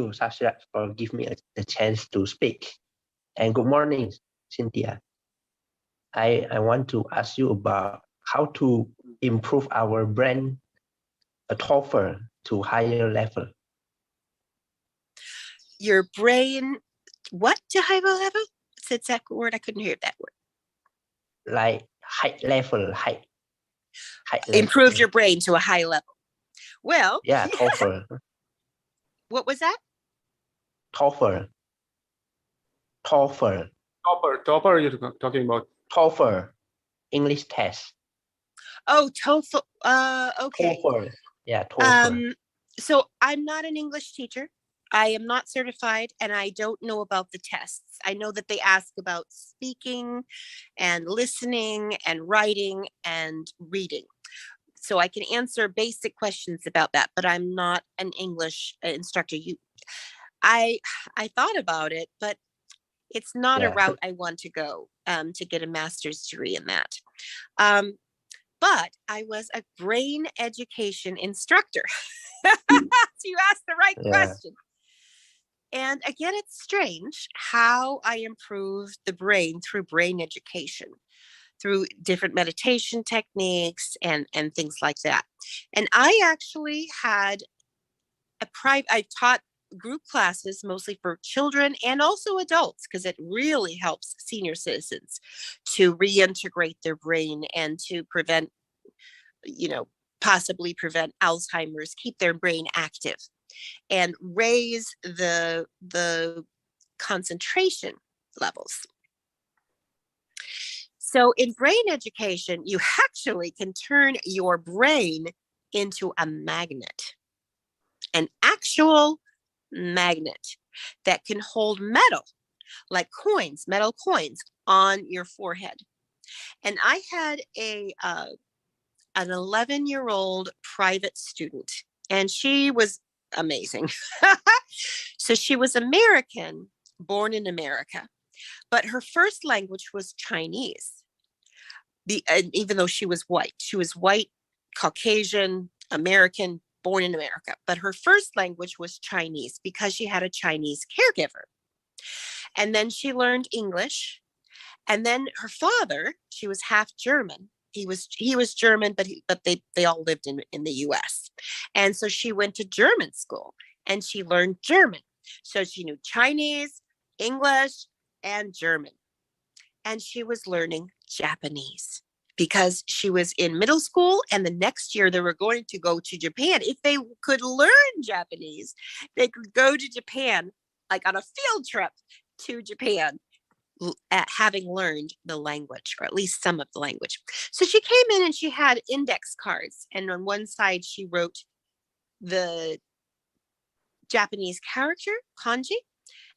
you, Sasha, for giving me the chance to speak. And good morning, Cynthia. I want to ask you about how to improve our brain TOEFL to higher level. Your brain, what to higher level? What's the exact word? I couldn't hear that word. Like high level. Improve your brain to a high level. Well, yeah, TOEFL. What was that? TOEFL. Topper, you're talking about? TOEFL, English test. Oh, TOEFL. Okay. TOEFL. Yeah, TOEFL. So I'm not an English teacher. I am not certified, and I don't know about the tests. I know that they ask about speaking and listening and writing and reading. So I can answer basic questions about that, but I'm not an English instructor. I thought about it, but it's not a route I want to go to get a master's degree in that. But I was a brain education instructor. So you asked the right question. And again, it's strange how I improved the brain through brain education, through different meditation techniques and things like that. And I actually had I taught group classes mostly for children and also adults, because it really helps senior citizens to reintegrate their brain and to prevent, possibly prevent Alzheimer's, keep their brain active and raise the concentration levels. So in brain education, you actually can turn your brain into a magnet, an actual magnet that can hold metal, like coins, metal coins on your forehead. And I had an 11-year-old private student, and she was amazing. So she was American, born in America, but her first language was Chinese. Even though she was white, Caucasian, American, born in America, but her first language was Chinese because she had a Chinese caregiver. And then she learned English. And then her father, she was half German. He was German, but they all lived in the US. And so she went to German school and she learned German. So she knew Chinese, English, and German. And she was learning Japanese because she was in middle school, and the next year they were going to go to Japan. If they could learn Japanese, they could go to Japan, like on a field trip to Japan, having learned the language, or at least some of the language. So she came in and she had index cards, and on one side she wrote the Japanese character, kanji,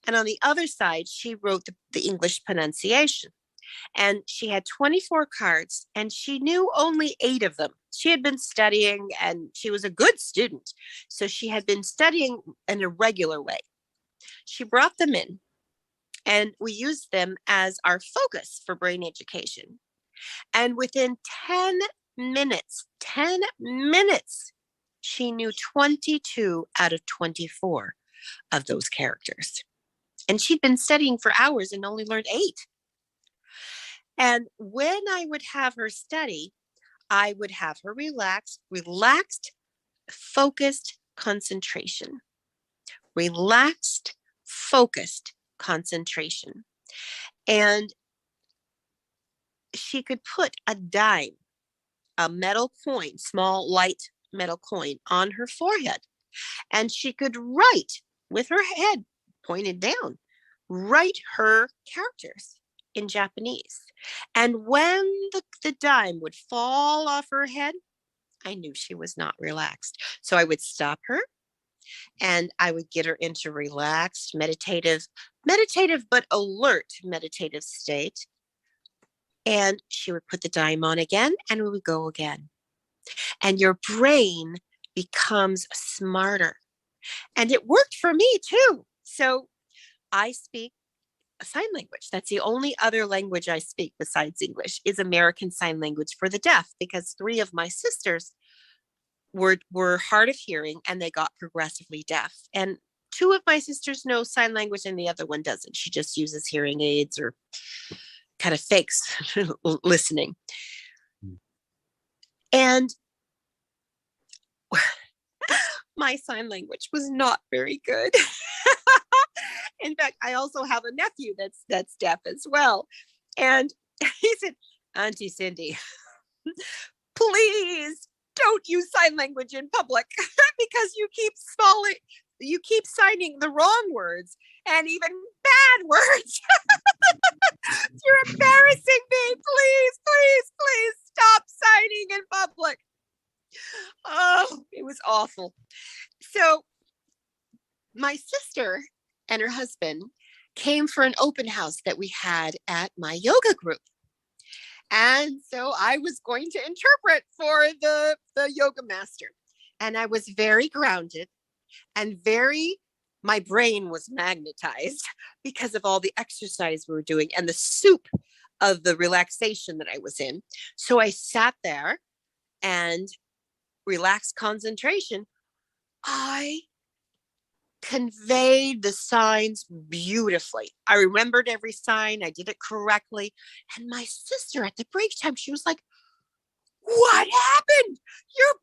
and on the other side she wrote the English pronunciation. And she had 24 cards, and she knew only 8 of them. She had been studying, and she was a good student, so she had been studying in a regular way. She brought them in, and we used them as our focus for brain education. And within 10 minutes, she knew 22 out of 24 of those characters. And she'd been studying for hours and only learned 8. And when I would have her study, I would have her relaxed, focused concentration. Relaxed, focused concentration. And she could put a dime, a metal coin, small, light metal coin on her forehead. And she could write with her head pointed down, write her characters in Japanese. And when the dime would fall off her head, I knew she was not relaxed. So I would stop her and I would get her into relaxed, meditative but alert meditative state. And she would put the dime on again, and we would go again. And your brain becomes smarter. And it worked for me too. So I speak sign language. That's the only other language I speak besides English, is American Sign Language for the deaf, because 3 of my sisters were hard of hearing and they got progressively deaf. And two of my sisters know sign language and the other one doesn't. She just uses hearing aids or kind of fakes listening. And my sign language was not very good. In fact, I also have a nephew that's deaf as well. And he said, Auntie Cindy, please don't use sign language in public because you keep signing the wrong words and even bad words. You're embarrassing me. Please, please, please stop signing in public. Oh, it was awful. So my sister and her husband came for an open house that we had at my yoga group. And so I was going to interpret for the yoga master. And I was very grounded and my brain was magnetized because of all the exercise we were doing and the soup of the relaxation that I was in. So I sat there and relaxed concentration. I conveyed the signs beautifully. I remembered every sign. I did it correctly. And my sister at the break time, she was like, what happened?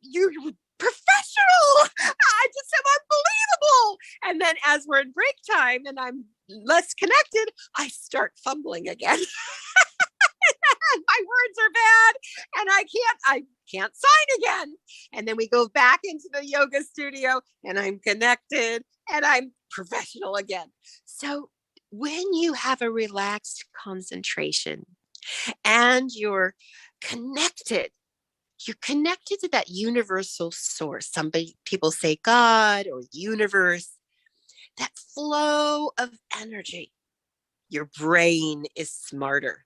You're professional. I just am unbelievable. And then as we're in break time and I'm less connected, I start fumbling again. My words are bad and I can't sign again. And then we go back into the yoga studio and I'm connected and I'm professional again. So when you have a relaxed concentration and you're connected to that universal source. People say God or universe, that flow of energy. Your brain is smarter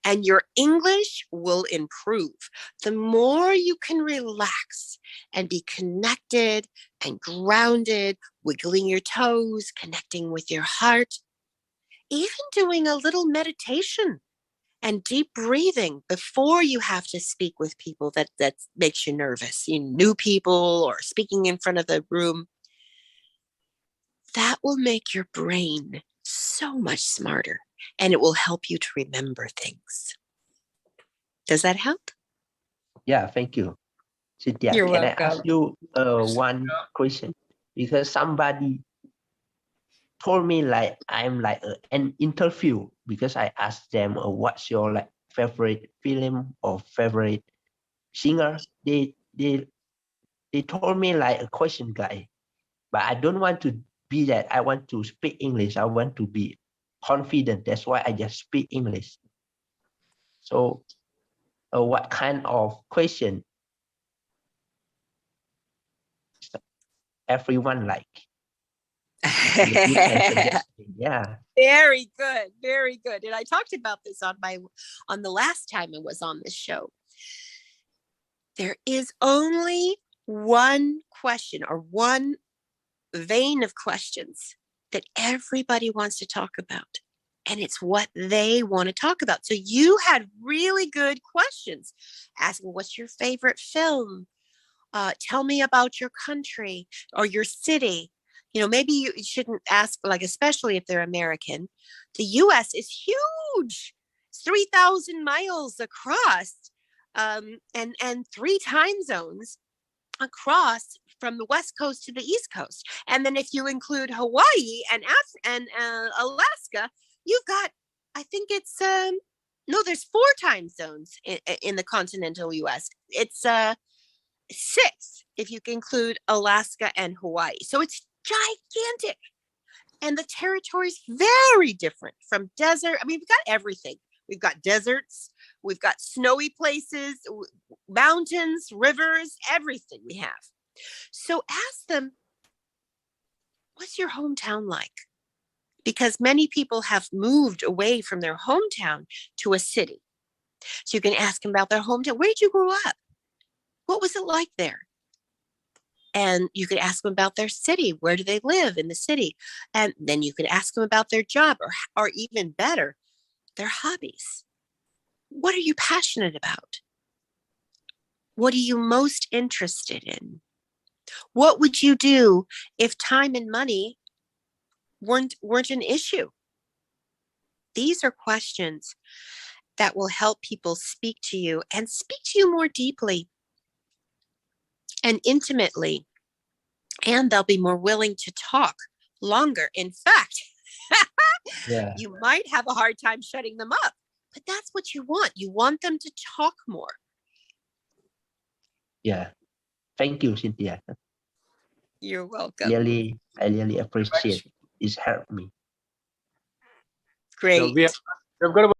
and your English will improve. The more you can relax and be connected and grounded, wiggling your toes, connecting with your heart, even doing a little meditation and deep breathing before you have to speak with people that makes you nervous, new people or speaking in front of the room. That will make your brain so much smarter and it will help you to remember things. Does that help? Yeah, thank you. Cynthia, You're can welcome. I ask you one question? Because somebody told me like I'm like an interview because I asked them what's your like favorite film or favorite singer. They told me like a question guy, but I don't want to be that. I want to speak English. I want to be confident. That's why I just speak English. So what kind of question everyone like? You can suggest me. Yeah. Very good. Very good. And I talked about this on the last time I was on this show. There is only one question or one vein of questions that everybody wants to talk about. And it's what they want to talk about. So you had really good questions asking, what's your favorite film? Tell me about your country or your city. Maybe you shouldn't ask, like, especially if they're American. The US is huge. It's 3,000 miles across and 3 time zones across from the West Coast to the East Coast. And then if you include Hawaii and Alaska, you've got, I think it's, there's 4 time zones in the continental US. It's 6 if you can include Alaska and Hawaii. So it's gigantic. And the territory is very different from desert. I mean, we've got everything. We've got deserts, we've got snowy places, mountains, rivers, everything we have. So ask them, what's your hometown like? Because many people have moved away from their hometown to a city. So you can ask them about their hometown. Where did you grow up? What was it like there? And you could ask them about their city. Where do they live in the city? And then you could ask them about their job or even better, their hobbies. What are you passionate about? What are you most interested in? What would you do if time and money weren't an issue. These are questions that will help people speak to you and speak to you more deeply and intimately. And they'll be more willing to talk longer. In fact, Yeah. you might have a hard time shutting them up, but that's what you want. You want them to talk more. Yeah. Thank you, Cynthia. You're welcome. I really appreciate it. It's helped me. Great. So we've got about